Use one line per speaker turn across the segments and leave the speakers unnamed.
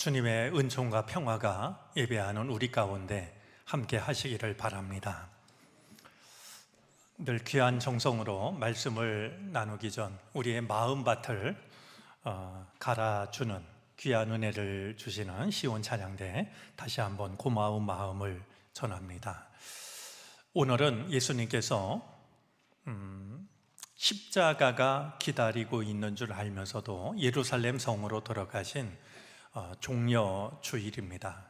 주님의 은총과 평화가 예배하는 우리 가운데 함께 하시기를 바랍니다. 늘 귀한 정성으로 말씀을 나누기 전 우리의 마음밭을 갈아주는 귀한 은혜를 주시는 시온 찬양대 다시 한번 고마운 마음을 전합니다. 오늘은 예수님께서 십자가가 기다리고 있는 줄 알면서도 예루살렘 성으로 들어가신 종려 주일입니다.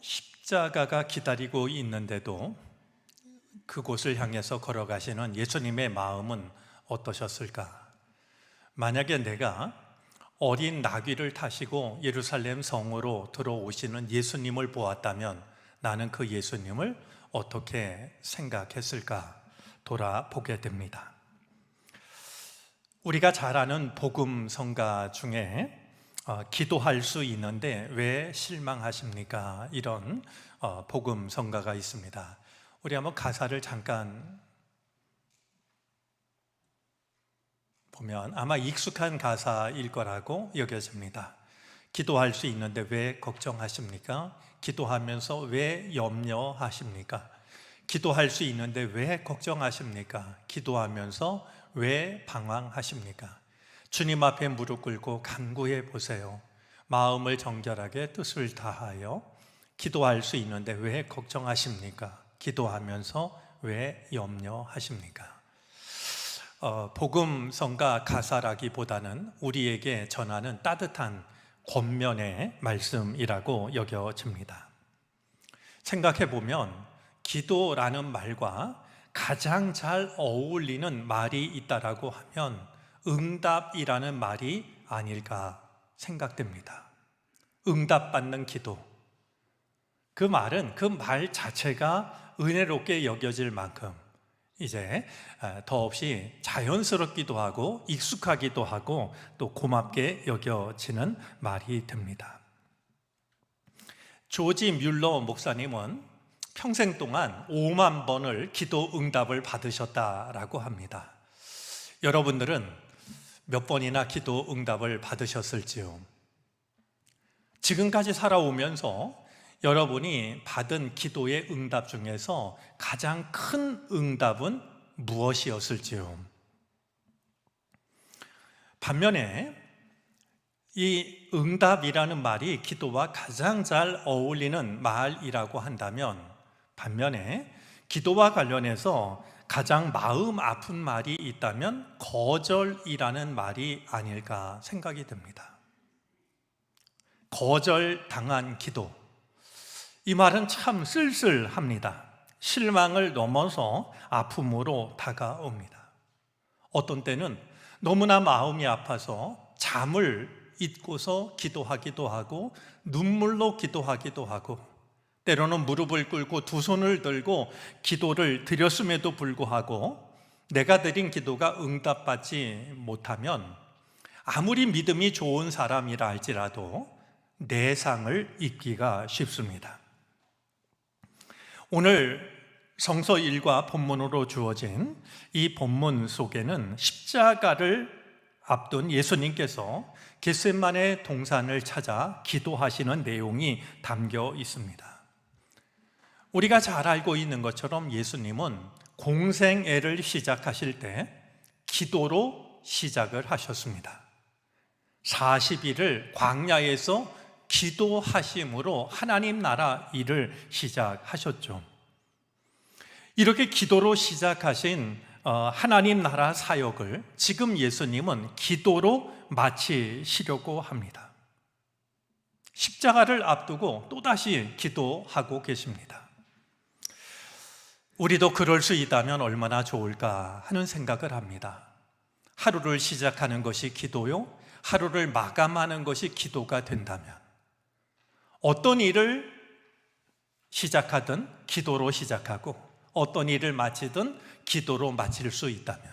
십자가가 기다리고 있는데도 그곳을 향해서 걸어가시는 예수님의 마음은 어떠셨을까? 만약에 내가 어린 나귀를 타시고 예루살렘 성으로 들어오시는 예수님을 보았다면 나는 그 예수님을 어떻게 생각했을까? 돌아보게 됩니다. 우리가 잘 아는 복음 성가 중에 기도할 수 있는데 왜 실망하십니까? 이런 복음 성가가 있습니다. 우리 한번 가사를 잠깐 보면 아마 익숙한 가사일 거라고 여겨집니다. 기도할 수 있는데 왜 걱정하십니까? 기도하면서 왜 염려하십니까? 기도할 수 있는데 왜 걱정하십니까? 기도하면서 왜 방황하십니까? 주님 앞에 무릎 꿇고 간구해 보세요. 마음을 정결하게 뜻을 다하여 기도할 수 있는데 왜 걱정하십니까? 기도하면서 왜 염려하십니까? 복음성가 가사라기보다는 우리에게 전하는 따뜻한 권면의 말씀이라고 여겨집니다. 생각해 보면 기도라는 말과 가장 잘 어울리는 말이 있다라고 하면 응답이라는 말이 아닐까 생각됩니다. 응답받는 기도. 그 말은 그 말 자체가 은혜롭게 여겨질 만큼 이제 더없이 자연스럽기도 하고 익숙하기도 하고 또 고맙게 여겨지는 말이 됩니다. 조지 뮬러 목사님은 평생 동안 5만 번을 기도 응답을 받으셨다라고 합니다. 여러분들은 몇 번이나 기도 응답을 받으셨을지요? 지금까지 살아오면서 여러분이 받은 기도의 응답 중에서 가장 큰 응답은 무엇이었을지요? 반면에 이 응답이라는 말이 기도와 가장 잘 어울리는 말이라고 한다면 반면에 기도와 관련해서 가장 마음 아픈 말이 있다면 거절이라는 말이 아닐까 생각이 듭니다. 거절당한 기도. 이 말은 참 쓸쓸합니다. 실망을 넘어서 아픔으로 다가옵니다. 어떤 때는 너무나 마음이 아파서 잠을 잊고서 기도하기도 하고 눈물로 기도하기도 하고 때로는 무릎을 꿇고 두 손을 들고 기도를 드렸음에도 불구하고 내가 드린 기도가 응답받지 못하면 아무리 믿음이 좋은 사람이라 할지라도 내상을 입기가 쉽습니다. 오늘 성서 1과 본문으로 주어진 이 본문 속에는 십자가를 앞둔 예수님께서 겟세마네 동산을 찾아 기도하시는 내용이 담겨 있습니다. 우리가 잘 알고 있는 것처럼 예수님은 공생애를 시작하실 때 기도로 시작을 하셨습니다. 40일을 광야에서 기도하심으로 하나님 나라 일을 시작하셨죠. 이렇게 기도로 시작하신 하나님 나라 사역을 지금 예수님은 기도로 마치시려고 합니다. 십자가를 앞두고 또다시 기도하고 계십니다. 우리도 그럴 수 있다면 얼마나 좋을까 하는 생각을 합니다. 하루를 시작하는 것이 기도요, 하루를 마감하는 것이 기도가 된다면 어떤 일을 시작하든 기도로 시작하고 어떤 일을 마치든 기도로 마칠 수 있다면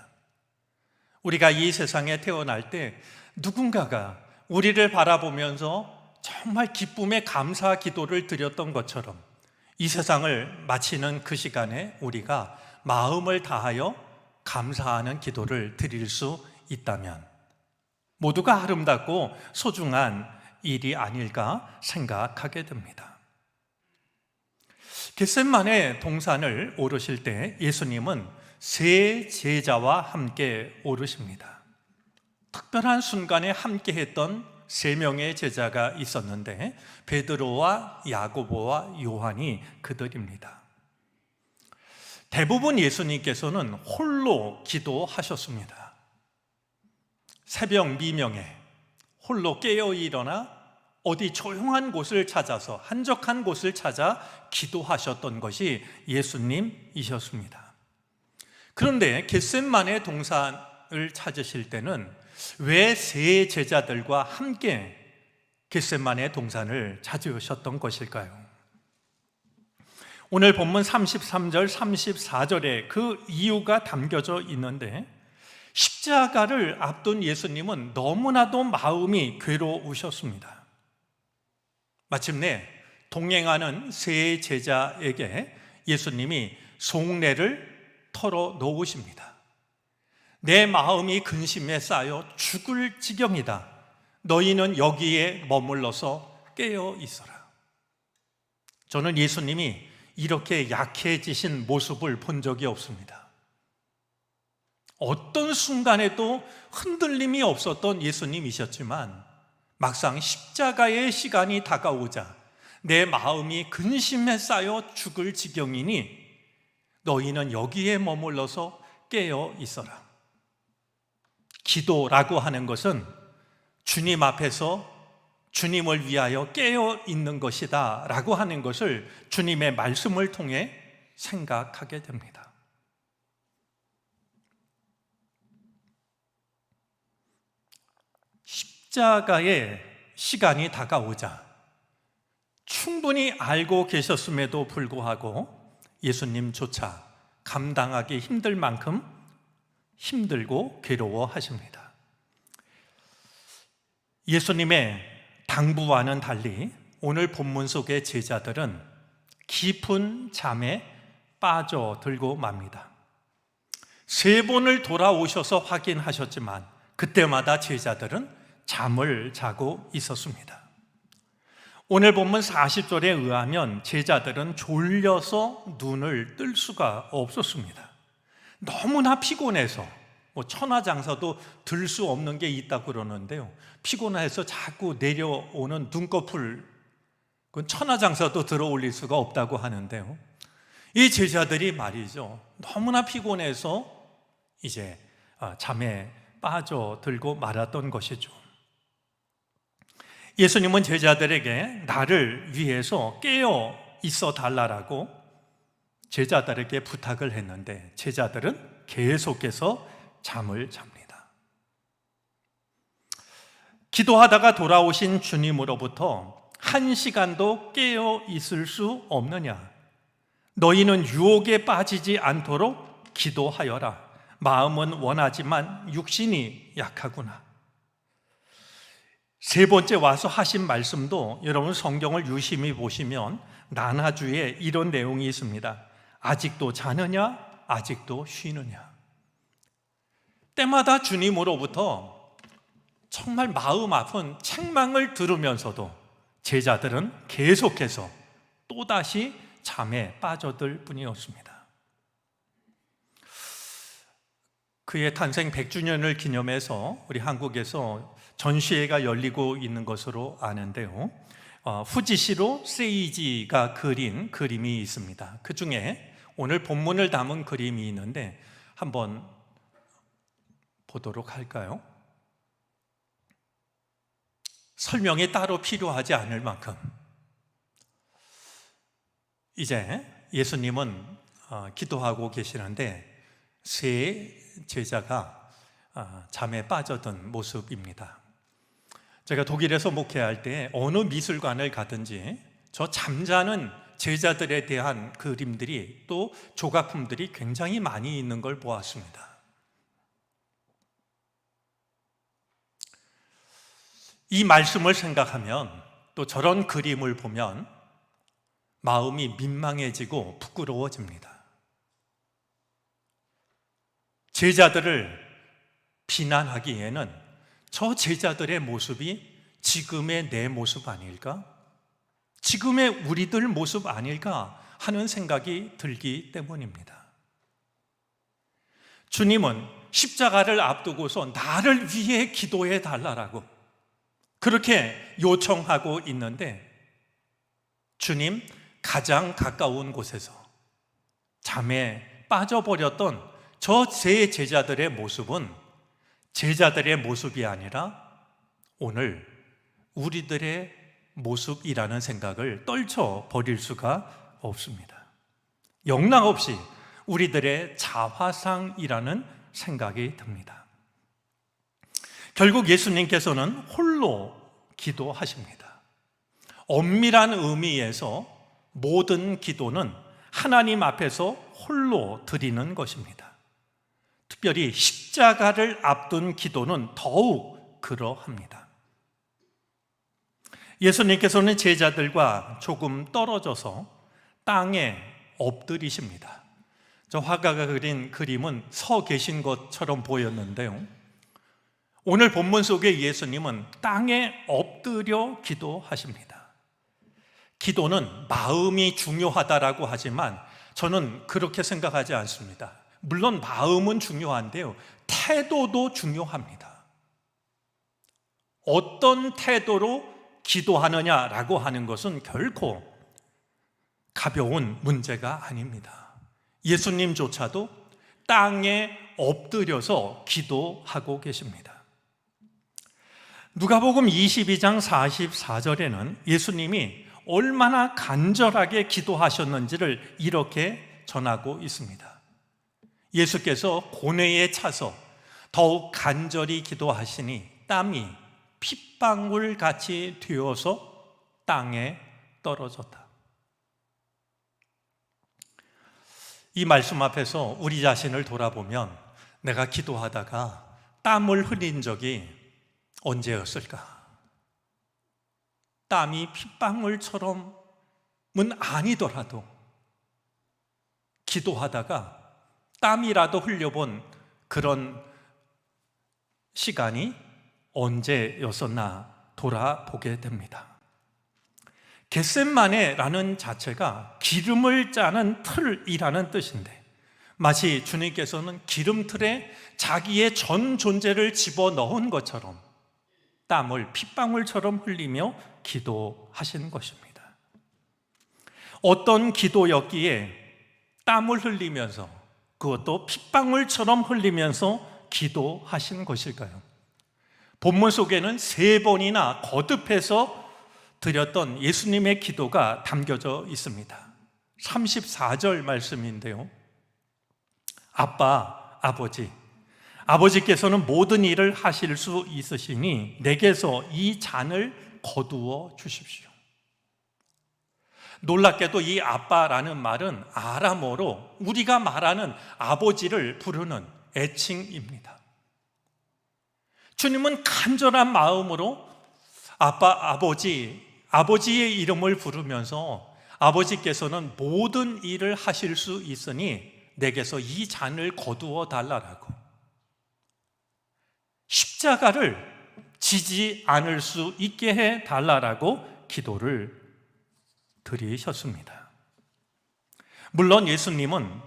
우리가 이 세상에 태어날 때 누군가가 우리를 바라보면서 정말 기쁨의 감사 기도를 드렸던 것처럼 이 세상을 마치는 그 시간에 우리가 마음을 다하여 감사하는 기도를 드릴 수 있다면 모두가 아름답고 소중한 일이 아닐까 생각하게 됩니다. 겟셋마네 동산을 오르실 때 예수님은 세 제자와 함께 오르십니다. 특별한 순간에 함께 했던 세 명의 제자가 있었는데 베드로와 야고보와 요한이 그들입니다. 대부분 예수님께서는 홀로 기도하셨습니다. 새벽 미명에 홀로 깨어 일어나 어디 조용한 곳을 찾아서 한적한 곳을 찾아 기도하셨던 것이 예수님이셨습니다. 그런데 겟셋마네 동산을 찾으실 때는 왜 세 제자들과 함께 겟셋마네 동산을 찾으셨던 것일까요? 오늘 본문 33절, 34절에 그 이유가 담겨져 있는데 십자가를 앞둔 예수님은 너무나도 마음이 괴로우셨습니다. 마침내 동행하는 세 제자에게 예수님이 속내를 털어놓으십니다. 내 마음이 근심에 쌓여 죽을 지경이다. 너희는 여기에 머물러서 깨어 있어라. 저는 예수님이 이렇게 약해지신 모습을 본 적이 없습니다. 어떤 순간에도 흔들림이 없었던 예수님이셨지만 막상 십자가의 시간이 다가오자 내 마음이 근심에 쌓여 죽을 지경이니 너희는 여기에 머물러서 깨어 있어라. 기도라고 하는 것은 주님 앞에서 주님을 위하여 깨어 있는 것이다 라고 하는 것을 주님의 말씀을 통해 생각하게 됩니다. 십자가의 시간이 다가오자 충분히 알고 계셨음에도 불구하고 예수님조차 감당하기 힘들 만큼 힘들고 괴로워하십니다. 예수님의 당부와는 달리 오늘 본문 속의 제자들은 깊은 잠에 빠져들고 맙니다. 세 번을 돌아오셔서 확인하셨지만 그때마다 제자들은 잠을 자고 있었습니다. 오늘 본문 40절에 의하면 제자들은 졸려서 눈을 뜰 수가 없었습니다. 너무나 피곤해서 천하장사도 들 수 없는 게 있다고 그러는데요, 피곤해서 자꾸 내려오는 눈꺼풀, 그건 천하장사도 들어 올릴 수가 없다고 하는데요, 이 제자들이 말이죠, 너무나 피곤해서 이제 잠에 빠져들고 말았던 것이죠. 예수님은 제자들에게 나를 위해서 깨어 있어 달라고 제자들에게 부탁을 했는데 제자들은 계속해서 잠을 잡니다. 기도하다가 돌아오신 주님으로부터 한 시간도 깨어 있을 수 없느냐? 너희는 유혹에 빠지지 않도록 기도하여라. 마음은 원하지만 육신이 약하구나. 세 번째 와서 하신 말씀도 여러분 성경을 유심히 보시면 나나주에 이런 내용이 있습니다. 아직도 자느냐? 아직도 쉬느냐? 때마다 주님으로부터 정말 마음 아픈 책망을 들으면서도 제자들은 계속해서 또다시 잠에 빠져들 뿐이었습니다. 그의 탄생 100주년을 기념해서 우리 한국에서 전시회가 열리고 있는 것으로 아는데요, 후지시로 세이지가 그린 그림이 있습니다. 그 중에 오늘 본문을 담은 그림이 있는데 한번 보도록 할까요? 설명이 따로 필요하지 않을 만큼 이제 예수님은 기도하고 계시는데 세 제자가 잠에 빠져든 모습입니다. 제가 독일에서 목회할 때 어느 미술관을 가든지 저 잠자는 제자들에 대한 그림들이 또 조각품들이 굉장히 많이 있는 걸 보았습니다. 이 말씀을 생각하면 또 저런 그림을 보면 마음이 민망해지고 부끄러워집니다. 제자들을 비난하기에는 저 제자들의 모습이 지금의 내 모습 아닐까? 지금의 우리들 모습 아닐까 하는 생각이 들기 때문입니다. 주님은 십자가를 앞두고서 나를 위해 기도해 달라고 그렇게 요청하고 있는데, 주님 가장 가까운 곳에서 잠에 빠져버렸던 저 세 제자들의 모습은 제자들의 모습이 아니라 오늘 우리들의 모습이라는 생각을 떨쳐버릴 수가 없습니다. 영락없이 우리들의 자화상이라는 생각이 듭니다. 결국 예수님께서는 홀로 기도하십니다. 엄밀한 의미에서 모든 기도는 하나님 앞에서 홀로 드리는 것입니다. 특별히 십자가를 앞둔 기도는 더욱 그러합니다. 예수님께서는 제자들과 조금 떨어져서 땅에 엎드리십니다. 저 화가가 그린 그림은 서 계신 것처럼 보였는데요, 오늘 본문 속에 예수님은 땅에 엎드려 기도하십니다. 기도는 마음이 중요하다라고 하지만 저는 그렇게 생각하지 않습니다. 물론 마음은 중요한데요, 태도도 중요합니다. 어떤 태도로 기도하느냐라고 하는 것은 결코 가벼운 문제가 아닙니다. 예수님조차도 땅에 엎드려서 기도하고 계십니다. 누가복음 22장 44절에는 예수님이 얼마나 간절하게 기도하셨는지를 이렇게 전하고 있습니다. 예수께서 고뇌에 차서 더욱 간절히 기도하시니 땀이 핏방울 같이 되어서 땅에 떨어졌다. 이 말씀 앞에서 우리 자신을 돌아보면 내가 기도하다가 땀을 흘린 적이 언제였을까? 땀이 핏방울처럼은 아니더라도 기도하다가 땀이라도 흘려본 그런 시간이 언제였었나 돌아보게 됩니다. 겟셋마네라는 자체가 기름을 짜는 틀이라는 뜻인데, 마치 주님께서는 기름틀에 자기의 전 존재를 집어넣은 것처럼 땀을 핏방울처럼 흘리며 기도하신 것입니다. 어떤 기도였기에 땀을 흘리면서, 그것도 핏방울처럼 흘리면서 기도하신 것일까요? 본문 속에는 3번이나 거듭해서 드렸던 예수님의 기도가 담겨져 있습니다. 34절 말씀인데요, 아빠, 아버지께서는 모든 일을 하실 수 있으시니 내게서 이 잔을 거두어 주십시오. 놀랍게도 이 아빠라는 말은 아람어로 우리가 말하는 아버지를 부르는 애칭입니다. 주님은 간절한 마음으로 아버지의 이름을 부르면서 아버지께서는 모든 일을 하실 수 있으니 내게서 이 잔을 거두어 달라고, 십자가를 지지 않을 수 있게 해 달라고 기도를 드리셨습니다. 물론 예수님은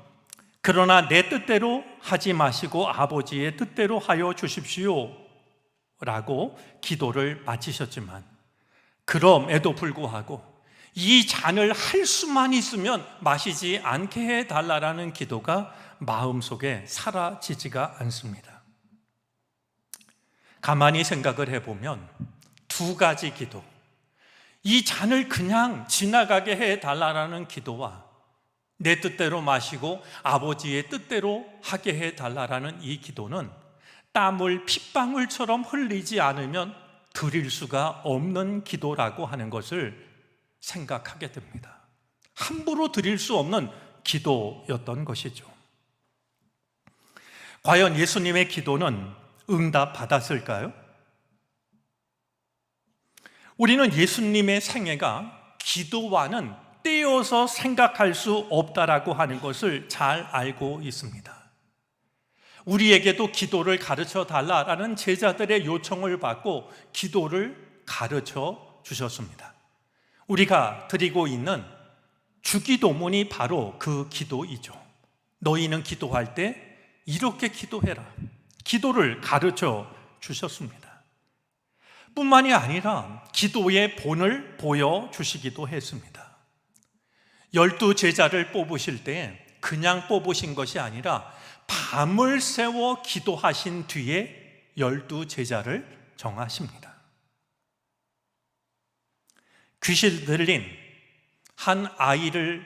그러나 내 뜻대로 하지 마시고 아버지의 뜻대로 하여 주십시오 라고 기도를 마치셨지만, 그럼에도 불구하고 이 잔을 할 수만 있으면 마시지 않게 해달라는 기도가 마음속에 사라지지가 않습니다. 가만히 생각을 해보면 2가지 기도, 이 잔을 그냥 지나가게 해달라는 기도와 내 뜻대로 마시고 아버지의 뜻대로 하게 해달라는 이 기도는 땀을 핏방울처럼 흘리지 않으면 드릴 수가 없는 기도라고 하는 것을 생각하게 됩니다. 함부로 드릴 수 없는 기도였던 것이죠. 과연 예수님의 기도는 응답받았을까요? 우리는 예수님의 생애가 기도와는 떼어서 생각할 수 없다라고 하는 것을 잘 알고 있습니다. 우리에게도 기도를 가르쳐 달라라는 제자들의 요청을 받고 기도를 가르쳐 주셨습니다. 우리가 드리고 있는 주기도문이 바로 그 기도이죠. 너희는 기도할 때 이렇게 기도해라. 기도를 가르쳐 주셨습니다. 뿐만이 아니라 기도의 본을 보여주시기도 했습니다. 12 제자를 뽑으실 때 그냥 뽑으신 것이 아니라 밤을 새워 기도하신 뒤에 12 제자를 정하십니다. 귀신 들린 한 아이를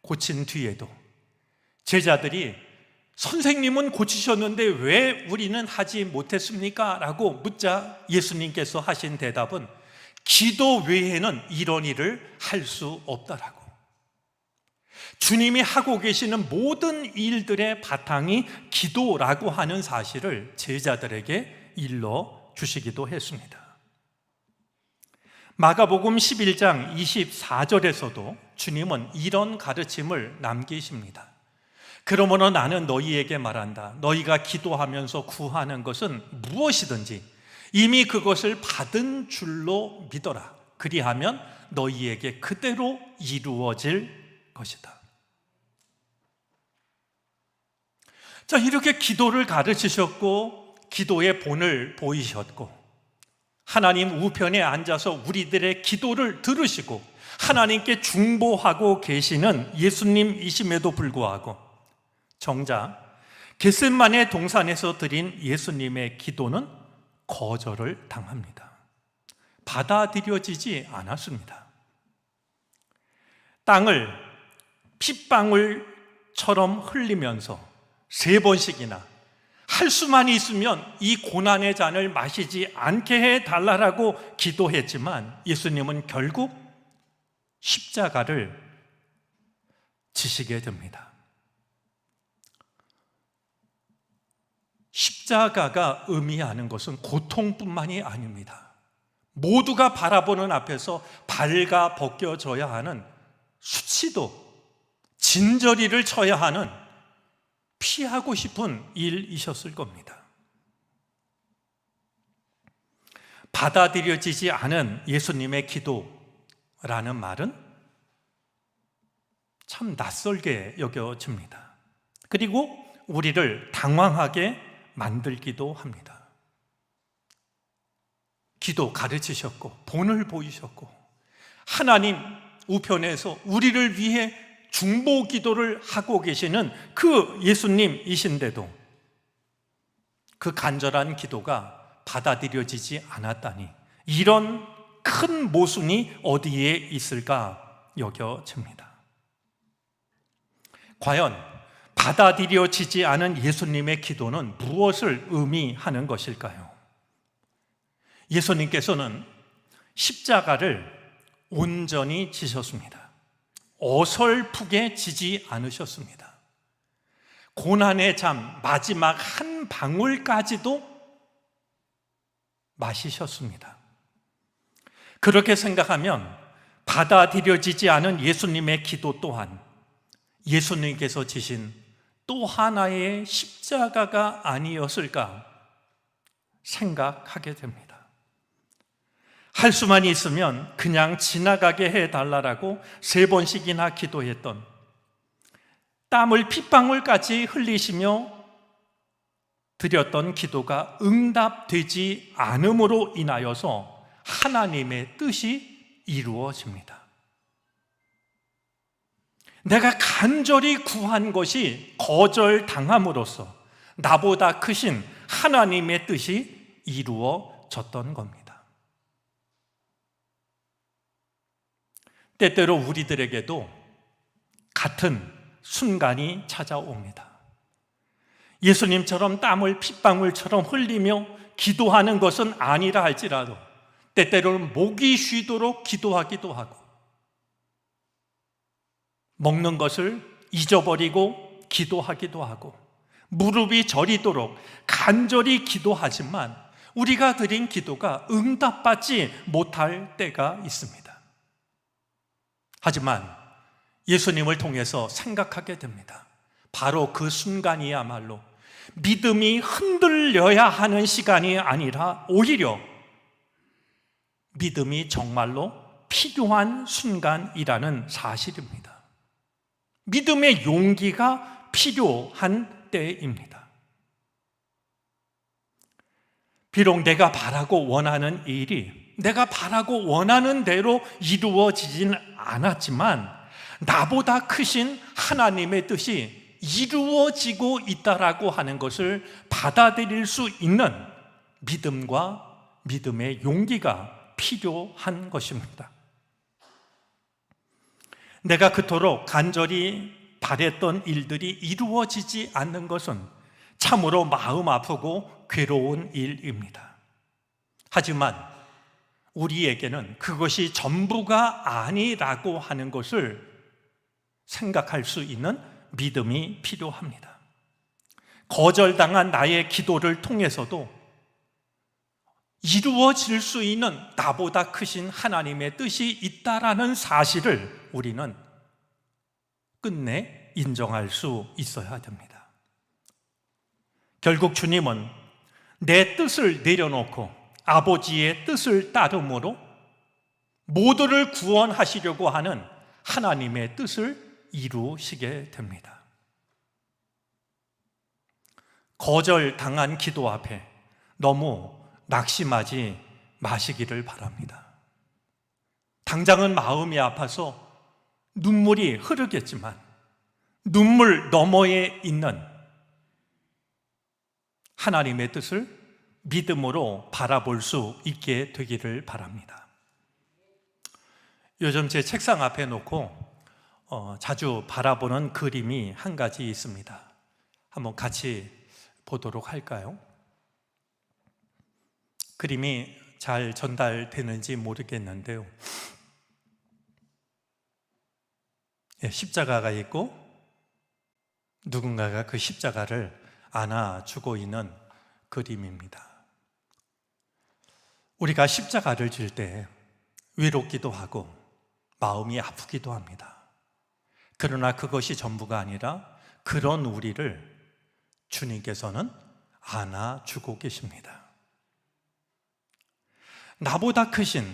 고친 뒤에도 제자들이 선생님은 고치셨는데 왜 우리는 하지 못했습니까? 라고 묻자 예수님께서 하신 대답은 기도 외에는 이런 일을 할 수 없다라고. 주님이 하고 계시는 모든 일들의 바탕이 기도라고 하는 사실을 제자들에게 일러 주시기도 했습니다. 마가복음 11장 24절에서도 주님은 이런 가르침을 남기십니다. 그러므로 나는 너희에게 말한다. 너희가 기도하면서 구하는 것은 무엇이든지 이미 그것을 받은 줄로 믿어라. 그리하면 너희에게 그대로 이루어질 것이다. 자, 이렇게 기도를 가르치셨고 기도의 본을 보이셨고 하나님 우편에 앉아서 우리들의 기도를 들으시고 하나님께 중보하고 계시는 예수님이심에도 불구하고 정작 겟세마네 동산에서 드린 예수님의 기도는 거절을 당합니다. 받아들여지지 않았습니다. 땅을 핏방울처럼 흘리면서 3번씩이나 할 수만 있으면 이 고난의 잔을 마시지 않게 해달라고 기도했지만 예수님은 결국 십자가를 지시게 됩니다. 십자가가 의미하는 것은 고통뿐만이 아닙니다. 모두가 바라보는 앞에서 발가 벗겨져야 하는 수치도 진저리를 쳐야 하는 피하고 싶은 일이셨을 겁니다. 받아들여지지 않은 예수님의 기도라는 말은 참 낯설게 여겨집니다. 그리고 우리를 당황하게 만들기도 합니다. 기도 가르치셨고 본을 보이셨고 하나님 우편에서 우리를 위해 중보 기도를 하고 계시는 그 예수님이신데도 그 간절한 기도가 받아들여지지 않았다니 이런 큰 모순이 어디에 있을까 여겨집니다. 과연 받아들여지지 않은 예수님의 기도는 무엇을 의미하는 것일까요? 예수님께서는 십자가를 온전히 지셨습니다. 어설프게 지지 않으셨습니다. 고난의 잠 마지막 한 방울까지도 마시셨습니다. 그렇게 생각하면 받아들여지지 않은 예수님의 기도 또한 예수님께서 지신 또 하나의 십자가가 아니었을까 생각하게 됩니다. 할 수만 있으면 그냥 지나가게 해달라고 3번씩이나 기도했던, 땀을 핏방울까지 흘리시며 드렸던 기도가 응답되지 않음으로 인하여서 하나님의 뜻이 이루어집니다. 내가 간절히 구한 것이 거절당함으로써 나보다 크신 하나님의 뜻이 이루어졌던 겁니다. 때때로 우리들에게도 같은 순간이 찾아옵니다. 예수님처럼 땀을 핏방울처럼 흘리며 기도하는 것은 아니라 할지라도 때때로는 목이 쉬도록 기도하기도 하고 먹는 것을 잊어버리고 기도하기도 하고 무릎이 저리도록 간절히 기도하지만 우리가 드린 기도가 응답받지 못할 때가 있습니다. 하지만 예수님을 통해서 생각하게 됩니다. 바로 그 순간이야말로 믿음이 흔들려야 하는 시간이 아니라 오히려 믿음이 정말로 필요한 순간이라는 사실입니다. 믿음의 용기가 필요한 때입니다. 비록 내가 바라고 원하는 일이 내가 바라고 원하는 대로 이루어지진 않았지만 나보다 크신 하나님의 뜻이 이루어지고 있다라고 하는 것을 받아들일 수 있는 믿음과 믿음의 용기가 필요한 것입니다. 내가 그토록 간절히 바랬던 일들이 이루어지지 않는 것은 참으로 마음 아프고 괴로운 일입니다. 하지만 우리에게는 그것이 전부가 아니라고 하는 것을 생각할 수 있는 믿음이 필요합니다. 거절당한 나의 기도를 통해서도 이루어질 수 있는 나보다 크신 하나님의 뜻이 있다라는 사실을 우리는 끝내 인정할 수 있어야 됩니다. 결국 주님은 내 뜻을 내려놓고 아버지의 뜻을 따름으로 모두를 구원하시려고 하는 하나님의 뜻을 이루시게 됩니다. 거절당한 기도 앞에 너무 낙심하지 마시기를 바랍니다. 당장은 마음이 아파서 눈물이 흐르겠지만 눈물 너머에 있는 하나님의 뜻을 믿음으로 바라볼 수 있게 되기를 바랍니다. 요즘 제 책상 앞에 놓고 자주 바라보는 그림이 한 가지 있습니다. 한번 같이 보도록 할까요? 그림이 잘 전달되는지 모르겠는데요. 십자가가 있고 누군가가 그 십자가를 안아주고 있는 그림입니다. 우리가 십자가를 질 때 외롭기도 하고 마음이 아프기도 합니다. 그러나 그것이 전부가 아니라 그런 우리를 주님께서는 안아주고 계십니다. 나보다 크신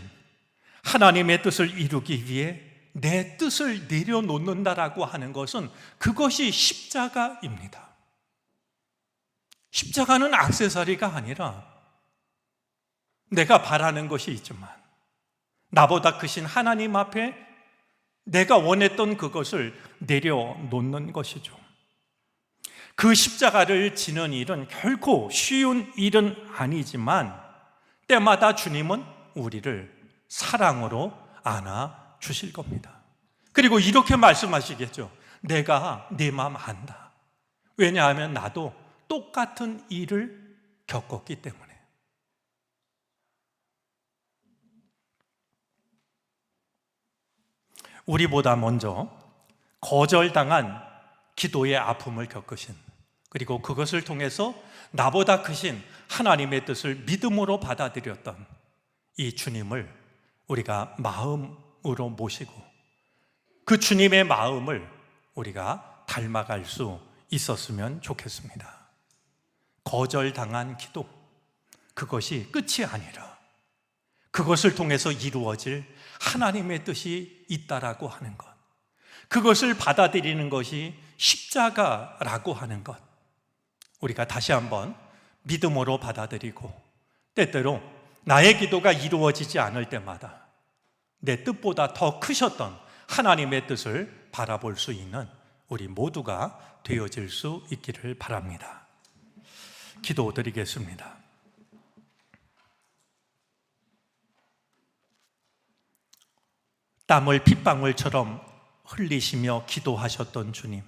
하나님의 뜻을 이루기 위해 내 뜻을 내려놓는다라고 하는 것은 그것이 십자가입니다. 십자가는 액세서리가 아니라 내가 바라는 것이 있지만 나보다 크신 하나님 앞에 내가 원했던 그것을 내려놓는 것이죠. 그 십자가를 지는 일은 결코 쉬운 일은 아니지만 때마다 주님은 우리를 사랑으로 안아 주실 겁니다. 그리고 이렇게 말씀하시겠죠. 내가 네 마음 안다. 왜냐하면 나도 똑같은 일을 겪었기 때문에. 우리보다 먼저 거절당한 기도의 아픔을 겪으신, 그리고 그것을 통해서 나보다 크신 하나님의 뜻을 믿음으로 받아들였던 이 주님을 우리가 마음으로 모시고 그 주님의 마음을 우리가 닮아갈 수 있었으면 좋겠습니다. 거절당한 기도, 그것이 끝이 아니라 그것을 통해서 이루어질 하나님의 뜻이 있다라고 하는 것, 그것을 받아들이는 것이 십자가라고 하는 것, 우리가 다시 한번 믿음으로 받아들이고 때때로 나의 기도가 이루어지지 않을 때마다 내 뜻보다 더 크셨던 하나님의 뜻을 바라볼 수 있는 우리 모두가 되어질 수 있기를 바랍니다. 기도드리겠습니다. 땀을 핏방울처럼 흘리시며 기도하셨던 주님,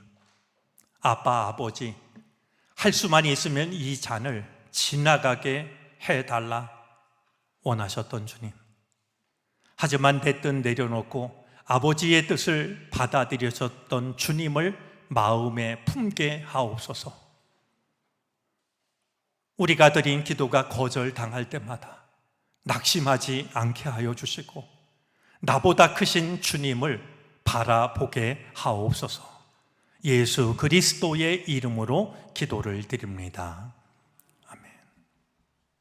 아빠, 아버지, 할 수만 있으면 이 잔을 지나가게 해달라 원하셨던 주님, 하지만 내 뜻 내려놓고 아버지의 뜻을 받아들이셨던 주님을 마음에 품게 하옵소서. 우리가 드린 기도가 거절당할 때마다 낙심하지 않게 하여 주시고 나보다 크신 주님을 바라보게 하옵소서. 예수 그리스도의 이름으로 기도를 드립니다.